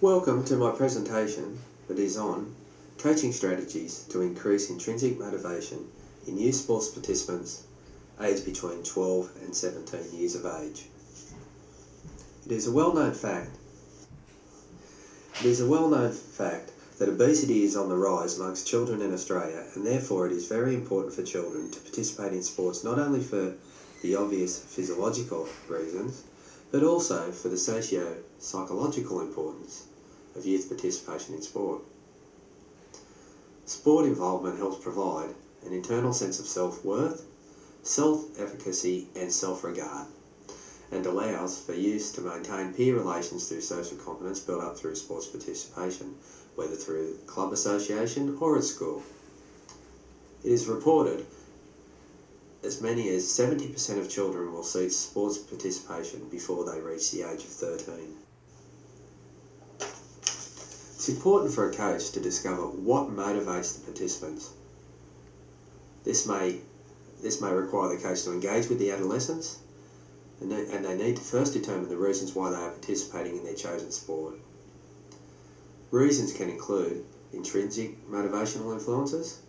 Welcome to my presentation that is on coaching strategies to increase intrinsic motivation in youth sports participants aged between 12 and 17 years of age. It is a well-known fact that obesity is on the rise amongst children in Australia, and therefore it is very important for children to participate in sports not only for the obvious physiological reasons, but also for the socio-psychological importance of youth participation in sport. Sport involvement helps provide an internal sense of self-worth, self-efficacy and self-regard, and allows for youth to maintain peer relations through social competence built up through sports participation, whether through club association or at school. It is reported as many as 70% of children will cease sports participation before they reach the age of 13. It's important for a coach to discover what motivates the participants. This may require the coach to engage with the adolescents, and they need to first determine the reasons why they are participating in their chosen sport. Reasons can include intrinsic motivational influences,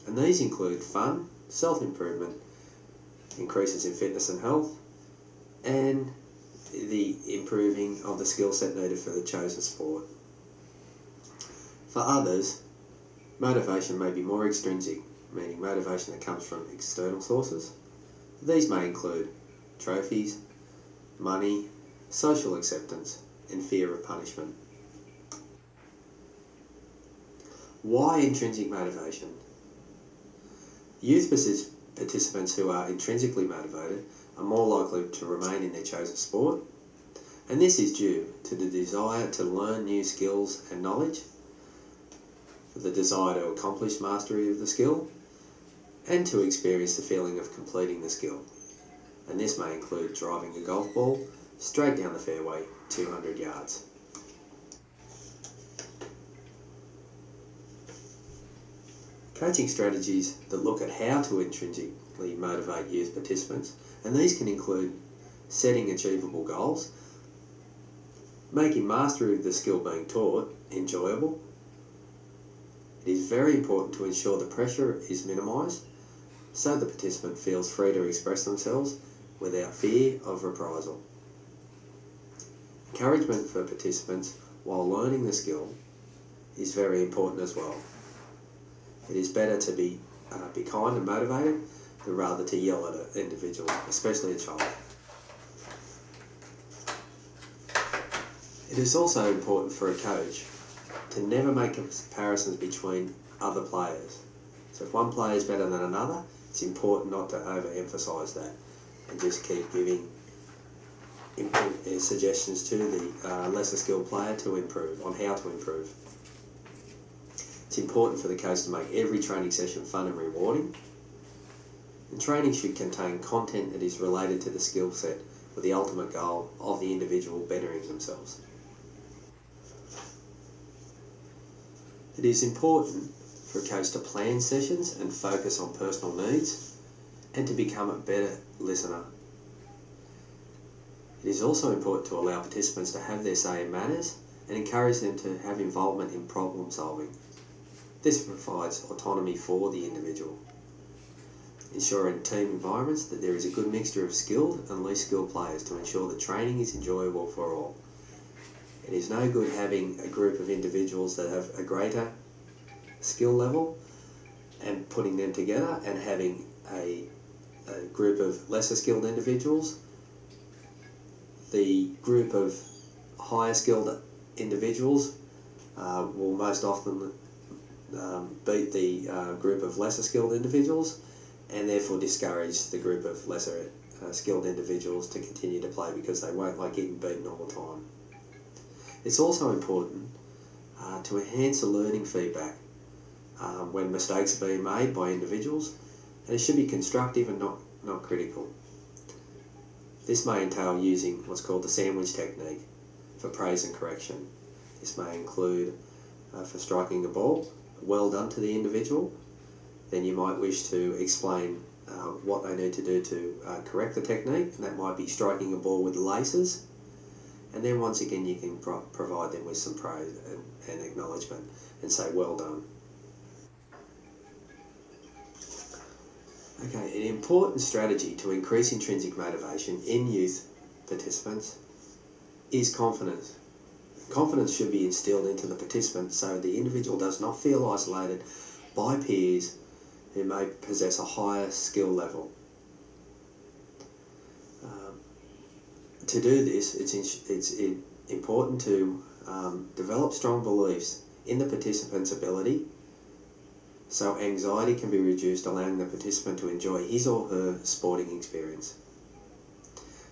and these include fun, self-improvement, increases in fitness and health, and the improving of the skill set needed for the chosen sport. For others, motivation may be more extrinsic, meaning motivation that comes from external sources. These may include trophies, money, social acceptance, and fear of punishment. Why intrinsic motivation? Youth participants who are intrinsically motivated are more likely to remain in their chosen sport, and this is due to the desire to learn new skills and knowledge, the desire to accomplish mastery of the skill, and to experience the feeling of completing the skill. And this may include driving a golf ball straight down the fairway 200 yards. Coaching strategies that look at how to intrinsically motivate youth participants, and these can include setting achievable goals, making mastery of the skill being taught enjoyable. It is very important to ensure the pressure is minimised so the participant feels free to express themselves without fear of reprisal. Encouragement for participants while learning the skill is very important as well. It is better to be kind and motivated than rather to yell at an individual, especially a child. It is also important for a coach to never make comparisons between other players. So if one player is better than another, it's important not to overemphasise that and just keep giving suggestions to the lesser skilled player to improve, on how to improve. It's important for the coach to make every training session fun and rewarding. And training should contain content that is related to the skill set with the ultimate goal of the individual bettering themselves. It is important for a coach to plan sessions and focus on personal needs and to become a better listener. It is also important to allow participants to have their say in matters and encourage them to have involvement in problem solving. This provides autonomy for the individual. Ensure in team environments that there is a good mixture of skilled and least skilled players to ensure that training is enjoyable for all. It is no good having a group of individuals that have a greater skill level and putting them together and having a group of lesser skilled individuals. The group of higher skilled individuals will most often beat the group of lesser skilled individuals, and therefore discourage the group of lesser skilled individuals to continue to play because they won't like getting beaten all the time. It's also important to enhance the learning feedback when mistakes are being made by individuals, and it should be constructive and not critical. This may entail using what's called the sandwich technique for praise and correction. This may include for striking a ball, well done to the individual. Then you might wish to explain what they need to do to correct the technique, and that might be striking a ball with laces. And then once again you can provide them with some praise and acknowledgement and say, well done. Okay, an important strategy to increase intrinsic motivation in youth participants is confidence. Confidence should be instilled into the participant so the individual does not feel isolated by peers who may possess a higher skill level. To do this, it's important to develop strong beliefs in the participant's ability so anxiety can be reduced, allowing the participant to enjoy his or her sporting experience.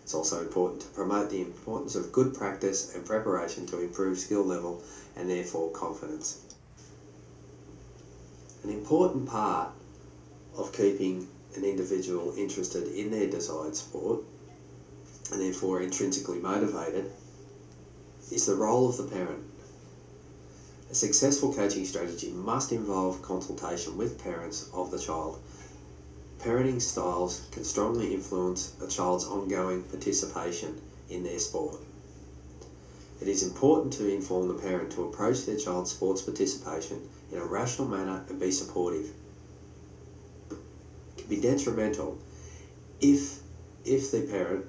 It's also important to promote the importance of good practice and preparation to improve skill level and therefore confidence. An important part of keeping an individual interested in their desired sport and therefore intrinsically motivated is the role of the parent. A successful coaching strategy must involve consultation with parents of the child. Parenting styles can strongly influence a child's ongoing participation in their sport. It is important to inform the parent to approach their child's sports participation in a rational manner and be supportive. It can be detrimental if the parent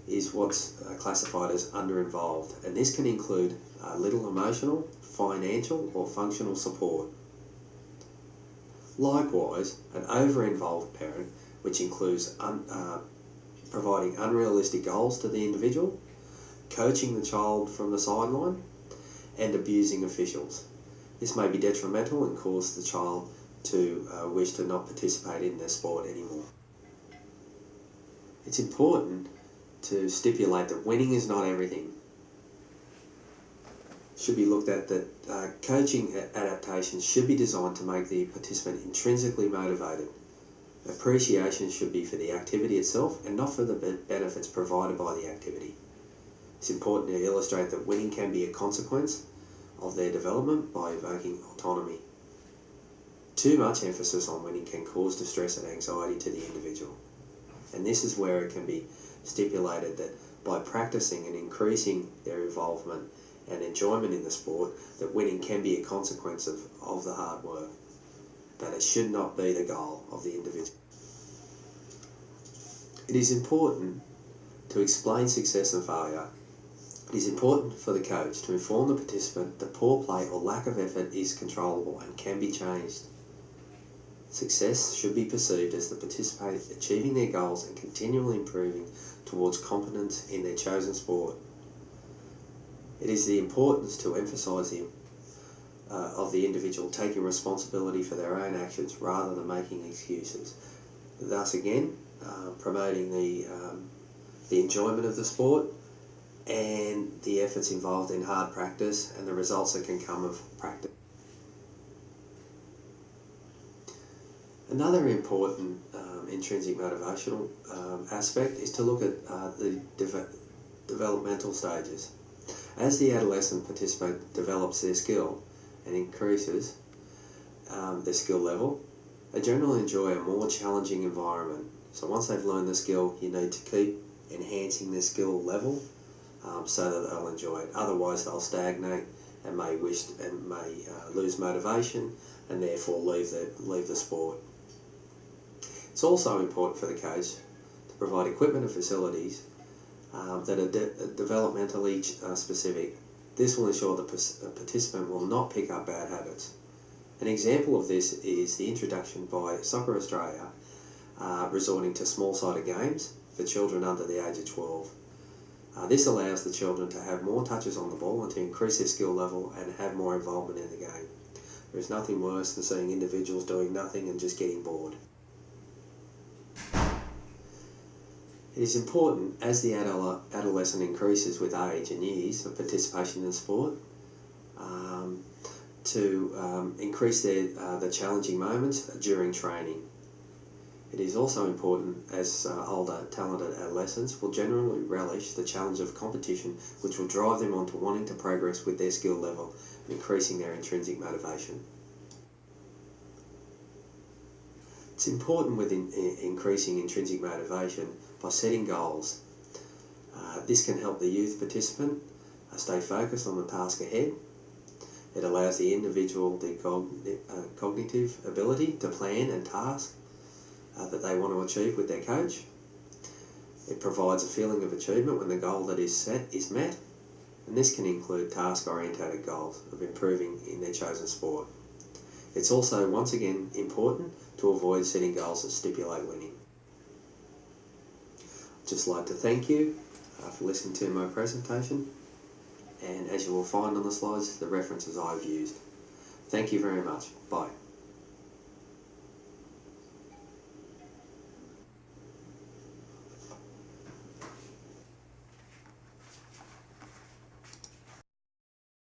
is what's classified as under-involved, and this can include little emotional, financial or functional support. Likewise, an over-involved parent, which includes providing unrealistic goals to the individual, coaching the child from the sideline, and abusing officials. This may be detrimental and cause the child to wish to not participate in their sport anymore. It's important to stipulate that winning is not everything. Should be looked at that coaching adaptations should be designed to make the participant intrinsically motivated. Appreciation should be for the activity itself and not for the benefits provided by the activity. It's important to illustrate that winning can be a consequence of their development by evoking autonomy. Too much emphasis on winning can cause distress and anxiety to the individual. And this is where it can be stipulated that by practicing and increasing their involvement and enjoyment in the sport, that winning can be a consequence of the hard work, but it should not be the goal of the individual. It is important to explain success and failure. It is important for the coach to inform the participant that poor play or lack of effort is controllable and can be changed. Success should be perceived as the participant achieving their goals and continually improving towards competence in their chosen sport. It is the importance to emphasise of the individual taking responsibility for their own actions rather than making excuses. Thus again, promoting the enjoyment of the sport and the efforts involved in hard practice and the results that can come of practice. Another important intrinsic motivational aspect is to look at the developmental stages. As the adolescent participant develops their skill and increases their skill level, they generally enjoy a more challenging environment. So once they've learned the skill, you need to keep enhancing their skill level so that they'll enjoy it. Otherwise, they'll stagnate and may lose motivation and therefore leave the sport. It's also important for the coach to provide equipment and facilities that are developmentally specific. This will ensure the participant will not pick up bad habits. An example of this is the introduction by Soccer Australia resorting to small-sided games for children under the age of 12. This allows the children to have more touches on the ball and to increase their skill level and have more involvement in the game. There is nothing worse than seeing individuals doing nothing and just getting bored. It is important, as the adolescent increases with age and years of participation in sport, to increase the challenging moments during training. It is also important, as older, talented adolescents will generally relish the challenge of competition, which will drive them on to wanting to progress with their skill level, increasing their intrinsic motivation. It's important with increasing intrinsic motivation by setting goals. This can help the youth participant stay focused on the task ahead. It allows the individual the cognitive ability to plan and task that they want to achieve with their coach. It provides a feeling of achievement when the goal that is set is met, and this can include task-orientated goals of improving in their chosen sport. It's also, once again, important to avoid setting goals that stipulate winning. I'd just like to thank you for listening to my presentation, and as you will find on the slides, the references I've used. Thank you very much. Bye.